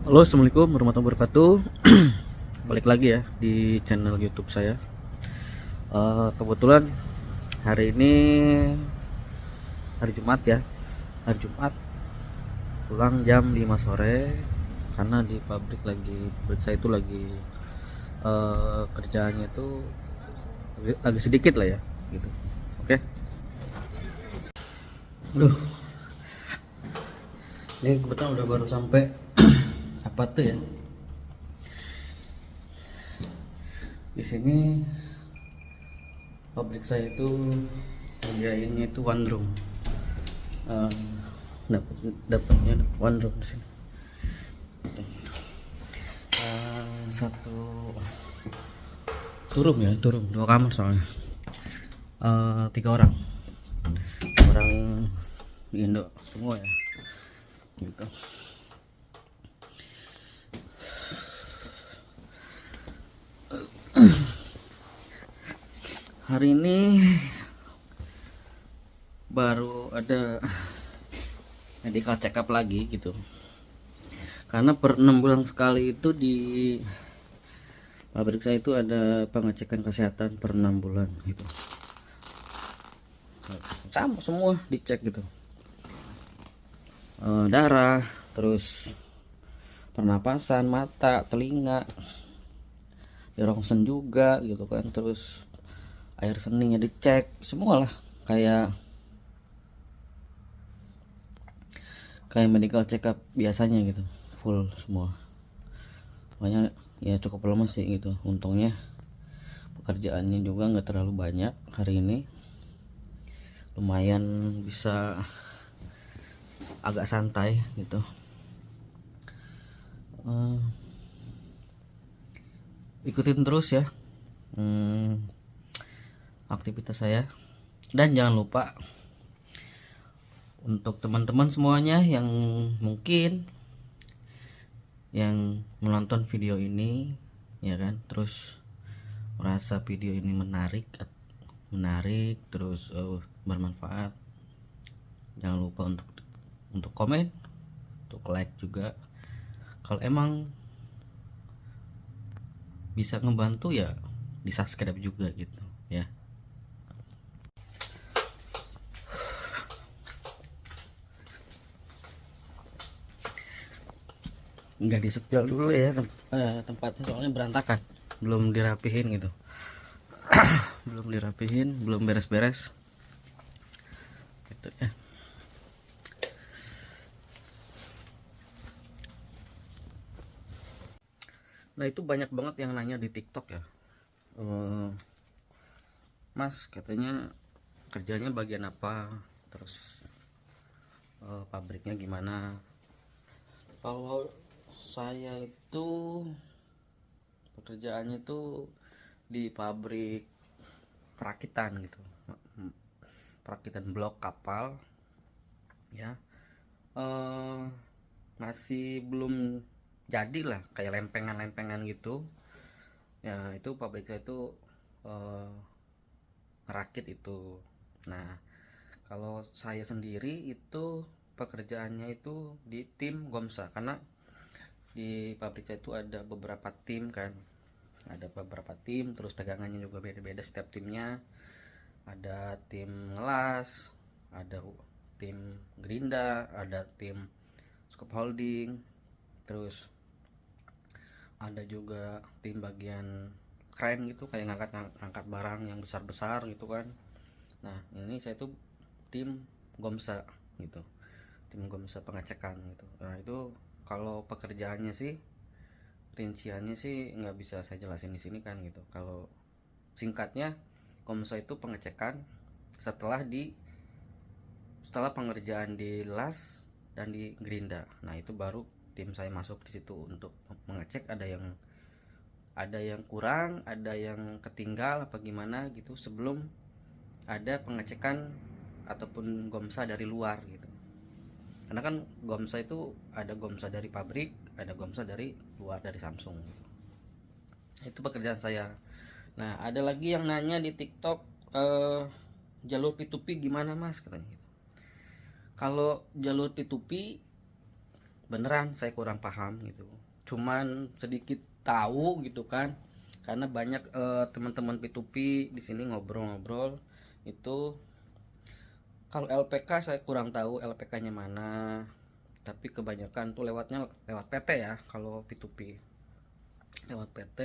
Halo, assalamualaikum warahmatullahi wabarakatuh. Balik lagi ya di channel YouTube saya. Kebetulan hari ini hari Jumat ya. Hari Jumat pulang jam 5 sore karena di pabrik saya itu lagi kerjaannya itu lagi sedikit lah ya gitu. Oke. Aduh, ini kebetulan udah baru sampai apa tuh ya? Di sini pabrik saya itu ngerjainnya itu one room. Eh, dapatnya one room di sini. Satu turun ya, turun dua kamar soalnya. Tiga orang Indo semua ya gitu. Hari ini baru ada medical check up lagi gitu, karena per 6 bulan sekali itu di pabrik saya itu ada pengecekan kesehatan per 6 bulan gitu, sama semua dicek gitu. Darah, terus pernapasan, mata, telinga, di rongsen juga gitu kan, terus air seninya dicek semua lah, kayak medical check up biasanya gitu, full semua. Makanya ya cukup lama sih gitu. Untungnya pekerjaannya juga nggak terlalu banyak hari ini, lumayan bisa agak santai gitu. Ikutin terus ya aktivitas saya, dan jangan lupa untuk teman-teman semuanya yang mungkin yang menonton video ini ya kan, terus merasa video ini menarik terus bermanfaat, jangan lupa untuk komen, untuk like juga. Kalau emang bisa ngebantu ya di subscribe juga gitu ya. Nggak disepil dulu ya tempatnya, soalnya berantakan, belum dirapihin gitu. Belum beres-beres gitu ya. Nah, itu banyak banget yang nanya di TikTok ya, Mas katanya kerjanya bagian apa, terus pabriknya gimana. Kalau saya itu pekerjaannya itu di pabrik perakitan gitu, perakitan blok kapal ya. Masih belum jadi lah, kayak lempengan-lempengan gitu ya. Itu pabrik saya itu ngerakit itu. Nah, kalau saya sendiri itu pekerjaannya itu di tim Gomsa, karena di pabrik saya itu ada beberapa tim kan, terus pegangannya juga beda-beda setiap timnya. Ada tim ngelas, ada tim gerinda, ada tim scaffolding, terus ada juga tim bagian kren gitu, kayak ngangkat barang yang besar-besar gitu kan. Nah, ini saya tuh tim Gomsa gitu, tim Gomsa pengecekan gitu. Nah, itu kalau pekerjaannya sih, rinciannya sih nggak bisa saya jelasin di sini kan gitu. Kalau singkatnya, Gomsa itu pengecekan setelah pengerjaan di las dan di gerinda. Nah, itu baru tim saya masuk di situ untuk mengecek ada yang kurang, ada yang ketinggal apa gimana gitu, sebelum ada pengecekan ataupun Gomsa dari luar gitu. Karena kan Gomsa itu ada Gomsa dari pabrik, ada Gomsa dari luar, dari Samsung. Itu pekerjaan saya. Nah, ada lagi yang nanya di TikTok, jalur P2P gimana Mas katanya gitu. Kalau jalur P2P beneran saya kurang paham gitu, cuman sedikit tahu gitu kan, karena banyak teman-teman P2P di sini ngobrol-ngobrol itu. Kalau LPK saya kurang tahu LPK-nya mana, tapi kebanyakan tuh lewatnya lewat PT ya kalau P2P, lewat PT.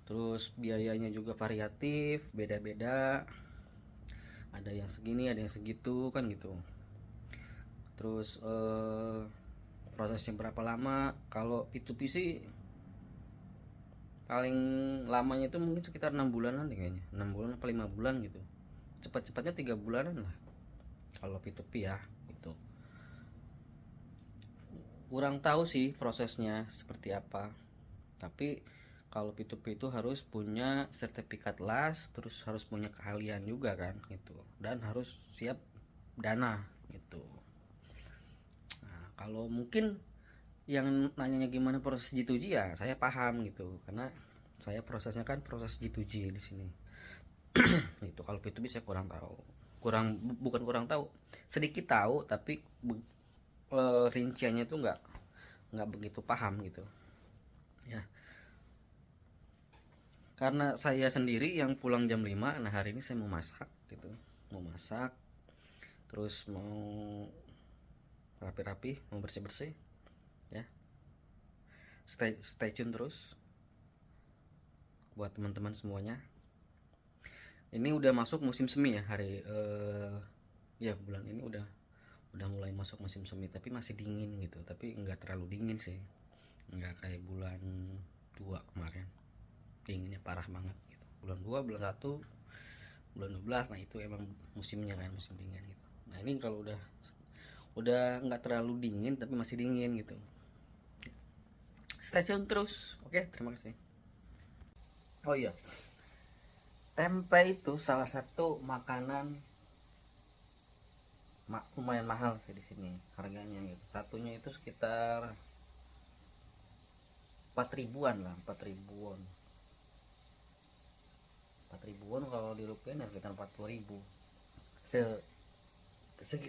Terus biayanya juga variatif, beda-beda, ada yang segini ada yang segitu kan gitu. Terus prosesnya berapa lama? Kalau P2P sih paling lamanya itu mungkin sekitar 6 bulanan deh kayaknya, 6 bulan apa 5 bulan gitu, cepat-cepatnya 3 bulanan lah kalau P2P ya gitu. Kurang tahu sih prosesnya seperti apa, tapi kalau P2P itu harus punya sertifikat LAS, terus harus punya keahlian juga kan gitu, dan harus siap dana gitu. Nah, kalau mungkin yang nanyanya gimana proses G2G, ya saya paham gitu, karena saya prosesnya kan proses G2G di sini. Gitu. Kalau P2P saya kurang tahu, bukan kurang tahu, sedikit tahu, tapi rinciannya itu nggak begitu paham gitu ya. Karena saya sendiri yang pulang jam 5, nah hari ini saya mau masak gitu, mau masak, terus mau rapi-rapi, mau bersih-bersih ya. Stay tune terus buat teman-teman semuanya. Ini udah masuk musim semi ya, hari ya bulan ini udah mulai masuk musim semi, tapi masih dingin gitu, tapi nggak terlalu dingin sih, nggak kayak bulan 2 kemarin, dinginnya parah banget gitu. Bulan 2, bulan 1, bulan 12, nah itu emang musimnya kan, musim dingin gitu. Nah ini kalau udah nggak terlalu dingin tapi masih dingin gitu. Stasiun terus, oke, terima kasih. Oh iya, tempe itu salah satu makanan lumayan mahal sih di sini harganya gitu. Satunya itu sekitar 4 ribuan lah, 4 ribuan. 4 ribuan kalau di rupiah ya sekitar 40 ribu.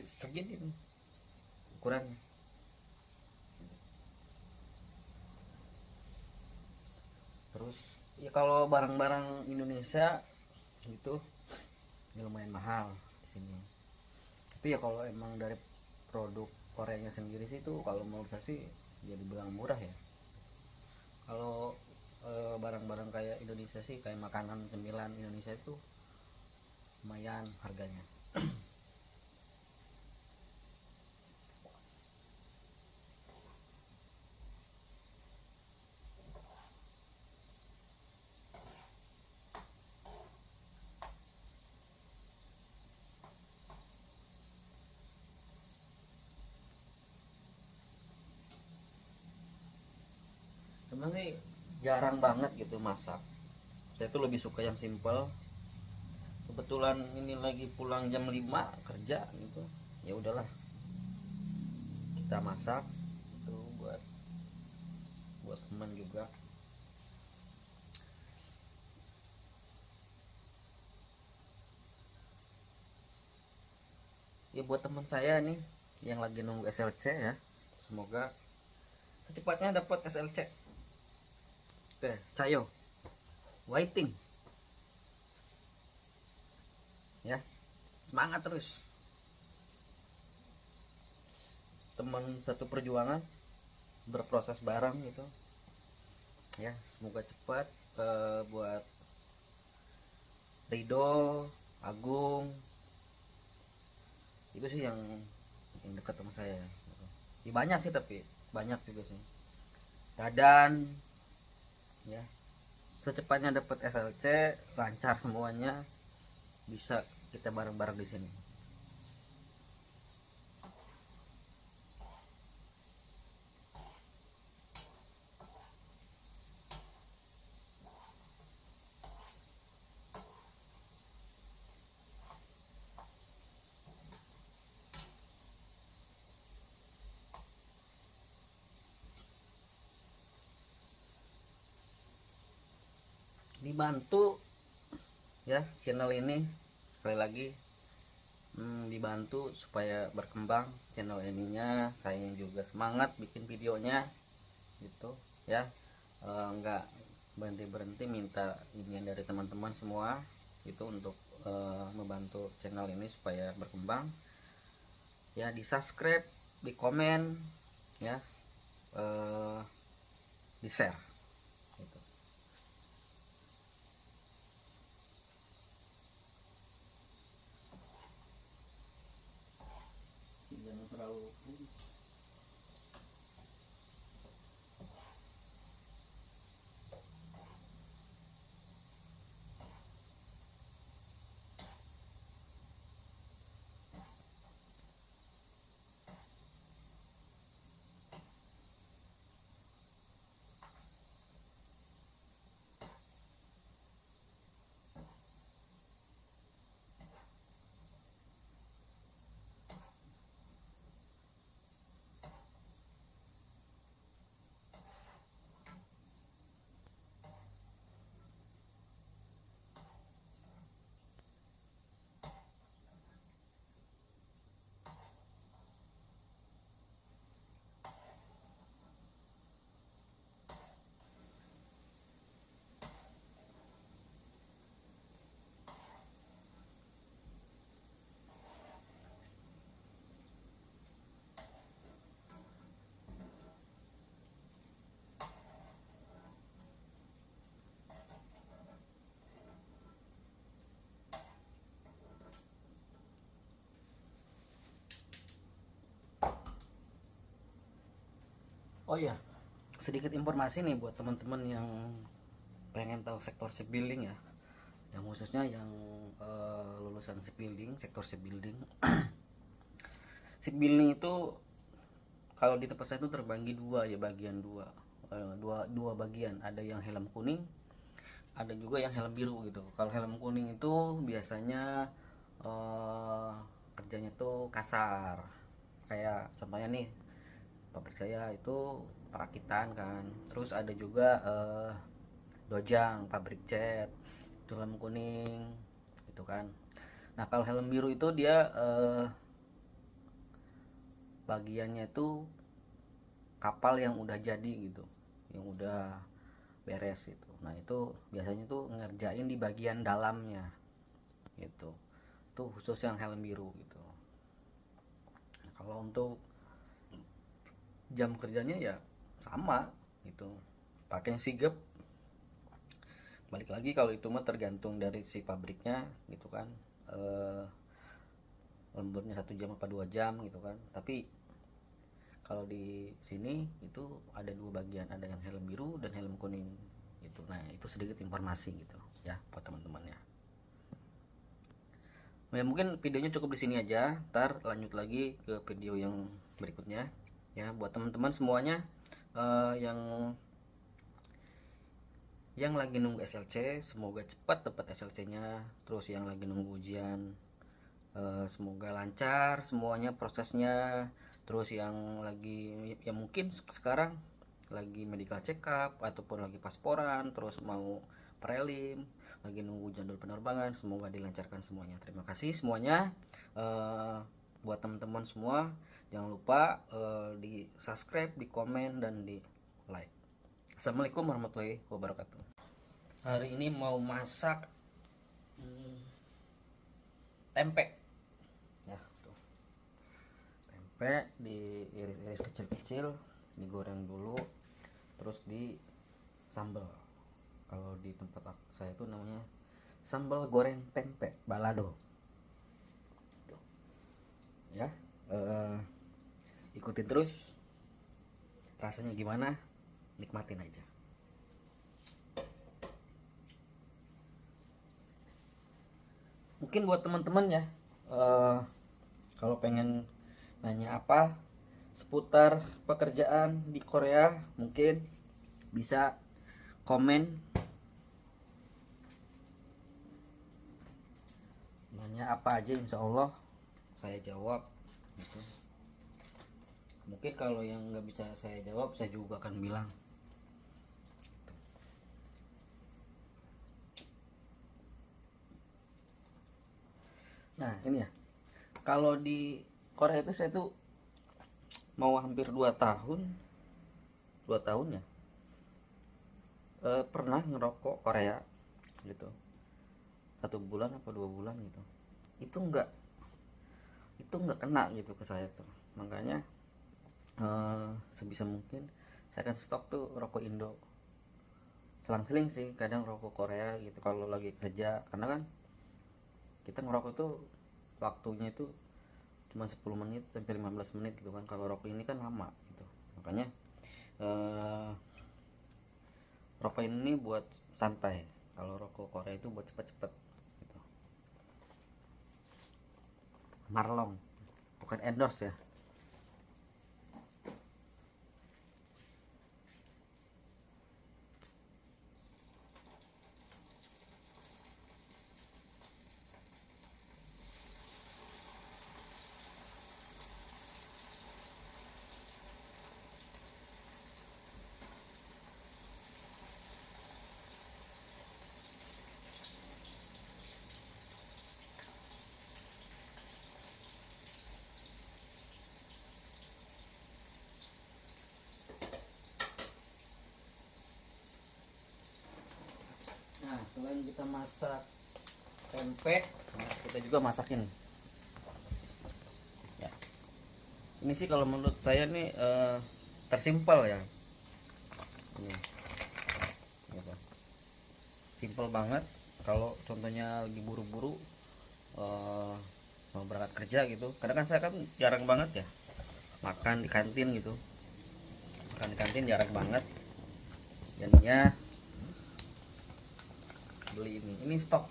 Segini ukurannya. Terus ya kalau barang-barang Indonesia gitu ya lumayan mahal di sini. Tapi ya kalau emang dari produk Koreanya sendiri sih itu kalau menurut saya sih jadi bilang murah ya. Kalau barang-barang kayak Indonesia sih, kayak makanan cemilan Indonesia itu lumayan harganya. Sebenarnya jarang banget gitu masak, saya tuh lebih suka yang simple. Kebetulan ini lagi pulang jam 5 kerja gitu, ya udahlah kita masak itu buat teman juga. Ya buat teman saya nih yang lagi nunggu SLC ya, semoga secepatnya dapat SLC. Oke, Cayo waiting ya, semangat terus, teman satu perjuangan, berproses bareng gitu ya. Semoga cepat buat Rido, Agung, itu sih yang dekat sama saya ya. Banyak sih, tapi banyak juga sih, Dadan ya. Secepatnya dapat SLC, lancar semuanya, bisa kita bareng-bareng di sini. Dibantu ya channel ini, sekali lagi dibantu supaya berkembang channel ininya. Saya juga semangat bikin videonya gitu ya. Nggak berhenti minta ini dari teman-teman semua itu untuk membantu channel ini supaya berkembang ya. Di subscribe, di komen ya, di share gitu. Jangan terlalu Oh iya, sedikit informasi nih buat teman-teman yang pengen tahu sektor shipbuilding ya, yang khususnya yang lulusan shipbuilding, sektor shipbuilding. Shipbuilding itu kalau di tempat saya itu terbagi dua ya, bagian dua, dua bagian. Ada yang helm kuning, ada juga yang helm biru gitu. Kalau helm kuning itu biasanya kerjanya tuh kasar, kayak contohnya nih pabrik saya itu perakitan kan. Terus ada juga dojang, pabrik cat, itu helm kuning gitu kan. Nah kalau helm biru itu dia bagiannya itu kapal yang udah jadi gitu, yang udah beres itu. Nah itu biasanya tuh ngerjain di bagian dalamnya gitu. Itu khusus yang helm biru gitu. Nah, kalau untuk jam kerjanya ya sama gitu, pakai sigap. Balik lagi kalau itu mah tergantung dari si pabriknya gitu kan, lemburnya 1 jam apa 2 jam gitu kan. Tapi kalau di sini itu ada dua bagian, ada yang helm biru dan helm kuning gitu. Nah itu sedikit informasi gitu ya buat teman-teman ya. Nah, mungkin videonya cukup di sini aja. Ntar lanjut lagi ke video yang berikutnya ya. Buat teman-teman semuanya yang lagi nunggu SLC, semoga cepat dapat SLC-nya. Terus yang lagi nunggu ujian, semoga lancar semuanya prosesnya. Terus yang lagi ya mungkin sekarang lagi medical check up ataupun lagi pasporan, terus mau prelim, lagi nunggu jadwal penerbangan, semoga dilancarkan semuanya. Terima kasih semuanya. Buat teman-teman semua jangan lupa di subscribe, di komen, dan di like. Assalamualaikum warahmatullahi wabarakatuh. Hari ini mau masak tempe ya tuh. Tempe diiris-iris kecil-kecil, digoreng dulu, terus di sambal. Kalau di tempat saya itu namanya sambal goreng tempe balado tuh. Ya, ikutin terus, rasanya gimana nikmatin aja. Mungkin buat teman-teman ya, kalau pengen nanya apa seputar pekerjaan di Korea, mungkin bisa komen, nanya apa aja, insya Allah saya jawab gitu. Mungkin kalau yang nggak bisa saya jawab, saya juga akan bilang. Nah ini ya, Kalau di Korea itu saya tuh mau hampir 2 tahun ya, pernah ngerokok Korea gitu, 1 bulan apa 2 bulan gitu. Itu nggak kena gitu ke saya tuh. Makanya sebisa mungkin saya akan stok tuh rokok Indo. Selang-seling sih kadang rokok Korea gitu kalau lagi kerja, karena kan kita ngerokok tuh waktunya itu cuma 10 menit sampai 15 menit gitu kan. Kalau rokok ini kan lama gitu. Makanya eh, rokok ini buat santai, kalau rokok Korea itu buat cepet-cepet gitu. Marlong, bukan endorse ya. Nah, selain kita masak tempe, kita juga masakin ya. Ini sih kalau menurut saya nih tersimpel ya. Ini apa? Simpel banget. Kalau contohnya lagi buru-buru eh, mau berangkat kerja gitu, karena kan saya kan jarang banget ya makan di kantin gitu. Makan di kantin jarang banget, jadinya beli ini stok,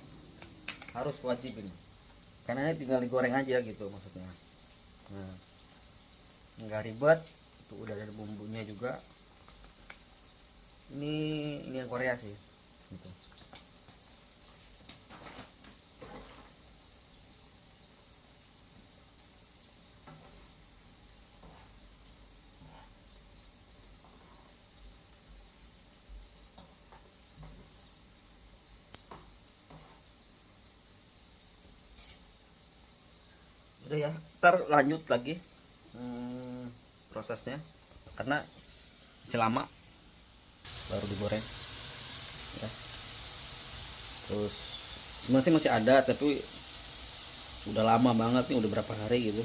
harus wajib ini, karena ini tinggal digoreng aja gitu maksudnya. Nah, nggak ribet, itu udah ada bumbunya juga. Ini yang Korea sih gitu. Udah ya, ntar lanjut lagi prosesnya, karena selama baru digoreng ya. Terus masih ada, tapi udah lama banget nih, udah berapa hari gitu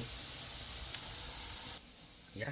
ya.